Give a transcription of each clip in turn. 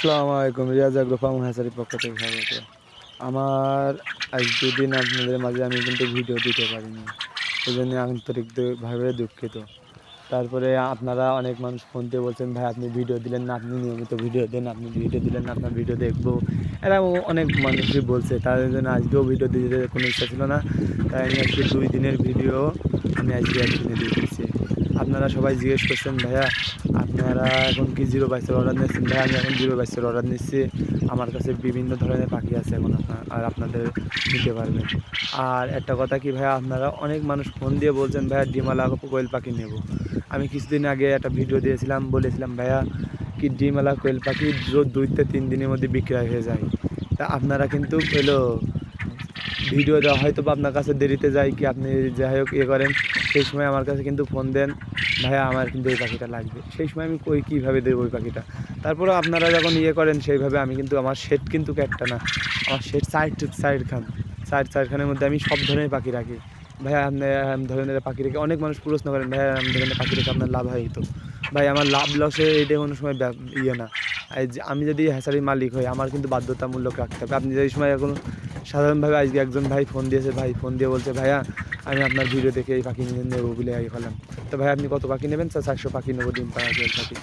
আসসালামু আলাইকুম। Riaz agro farm হ্যাচারির পক্ষ থেকে স্বাগত। আমার আজ ২ দিন আপনাদের মাঝে আমি কিন্তু ভিডিও দিতে পারিনি। এজন্য আন্তরিকভাবে দুঃখিত। তারপরে আপনারা অনেক মানুষ ফোন দিয়ে বলছেন, "ভাই আপনি ভিডিও দিলেন না, আপনি নিয়মিত ভিডিও দেন, আপনি ভিডিও দিলেন না, আপনার ভিডিও দেখবো।" এরকম অনেক মানুষই বলছে। তাদের জন্য আজকেও ভিডিও দিতে কোনো ইচ্ছা ছিল না। তাই আমি আজকে ২ দিনের ভিডিও আমি আজকে একদিনে দিয়ে দিচ্ছি। আপনারা সবাই জিজ্ঞেস করছেন, "ভাইয়া আপনারা এখন কি জিরো বাইসের অর্ডার নিচ্ছেন?" ভাই আমি এখন জিরো বাইসের অর্ডার নিচ্ছি। আমার কাছে বিভিন্ন ধরনের পাখি আছে এখন আপনাদের নিতে পারবেন। আর একটা কথা কি ভাইয়া, আপনারা অনেক মানুষ ফোন দিয়ে বলছেন, "ভাইয়া ডিমওয়ালা কোয়েল পাখি নেব।" আমি কিছুদিন আগে একটা ভিডিও দিয়েছিলাম, বলেছিলাম, "ভাইয়া কি ডিমওয়ালা কোয়েল পাখি ২-৩ দিনের মধ্যে বিক্রয় হয়ে যায়।" তা আপনারা কিন্তু ভিডিও দেওয়া হয়তোবা আপনার কাছে দেরিতে যায়, কি আপনি যাই হোক করেন, সেই সময় আমার কাছে কিন্তু ফোন দেন, "ভাইয়া আমার কিন্তু এই পাখিটা লাগবে।" সেই সময় আমি কীভাবে দেবো ওই পাখিটা? তারপরেও আপনারা যখন করেন সেইভাবে আমি কিন্তু আমার শেড কিন্তু একটা না, আমার শেড চারখানের মধ্যে আমি সব ধরনের পাখি রাখি। ভাইয়া আপনি ধরনের পাখি রেখে অনেক মানুষ প্রশ্ন করেন, "ভাইয়া এরম ধরনের পাখি রেখে আপনার লাভ হয় তো?" ভাই আমার লাভ লসে এটা কোনো সময় না। এই যে আমি যদি হ্যাচারির মালিক হই, আমার কিন্তু বাধ্যতামূলক রাখতে হবে। আপনি যেই সময় এখন সাধারণভাবে আজকে একজন ভাই ফোন দিয়েছে, ভাই ফোন দিয়ে বলছে, "ভাইয়া আমি আপনার ভিডিও দেখে এই পাখি নেবো বলে করলাম।" তো ভাই আপনি কত পাখি নেবেন? 400 পাখি নেবো, ডিম পাড়া কোয়েল পাখি।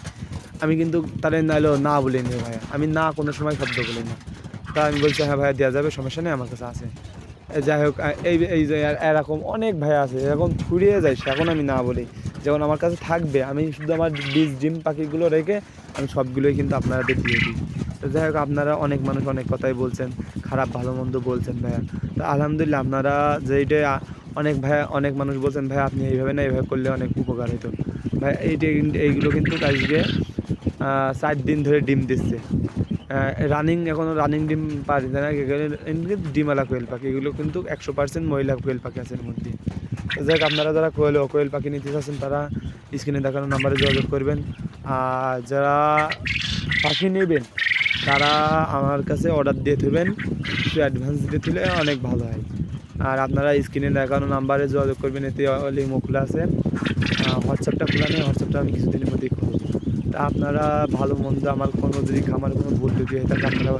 আমি কিন্তু তারে নাইলেও না বলি নি ভাইয়া। আমি না কোনো সময় শব্দ বলি না। তা আমি বলছি, "হ্যাঁ ভাইয়া দেয়া যাবে, সমস্যা নেই, আমার কাছে আছে।" যাই হোক এই যে এরকম অনেক ভাইয়া আছে, এরকম ফুরিয়ে যায় সে, এখন আমি না বলি। যেমন আমার কাছে থাকবে, আমি শুধু আমার ডিম পাখিগুলো রেখে আমি সবগুলোই কিন্তু আপনাদের দিয়ে দিই। তো যাই হোক আপনারা অনেক মানুষ অনেক কথাই বলছেন, খারাপ ভালো মন্দ বলছেন ভাইয়া। তো আলহামদুলিল্লাহ আপনারা যেইটা অনেক ভাইয়া অনেক মানুষ বলছেন, "ভাইয়া আপনি এইভাবে না এইভাবে করলে অনেক উপকার হইতো।" ভাই এইগুলো কিন্তু আজকে ৪ দিন ধরে ডিম দিচ্ছে। এখনও রানিং ডিম পারি না, এমনি ডিমওয়ালা কোয়েল পাখি। এগুলো কিন্তু ১০০% মহিলা কোয়েল পাখি আছে এর মধ্যে। তো যাই হোক আপনারা যারা কোয়েল পাখি নিতে চাচ্ছেন তারা স্ক্রিনে দেখানো নাম্বারে যোগাযোগ করবেন। আর যারা পাখি নেবেন তারা আমার কাছে অর্ডার দিয়ে দেবেন, কিছু অ্যাডভান্স দিয়ে দিলে অনেক ভালো হয়। আর আপনারা স্ক্রিনে দেখানো নাম্বারে যোগাযোগ করবেন, এতে লিঙ্ক খোলা আছে। হোয়াটসঅ্যাপটা খোলা নেই, হোয়াটসঅ্যাপটা আমি কিছুদিনের মধ্যেই খুলব। তা আপনারা ভালো মন্দ আমার কোনো যদি খামারে কোনো ভুল ত্রুটি হয়ে থাকে আপনারা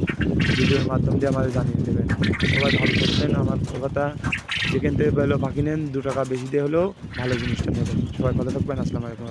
ভিডিওর মাধ্যম দিয়ে আমাদের জানিয়ে দেবেন। সবাই ভালো থাকবেন। আমার কথা, যেখান থেকে পাখি নেন ২ টাকা বেশি দিয়ে হলেও ভালো জিনিসটা নেবেন। সবাই ভালো থাকবেন। আসসালামু আলাইকুম।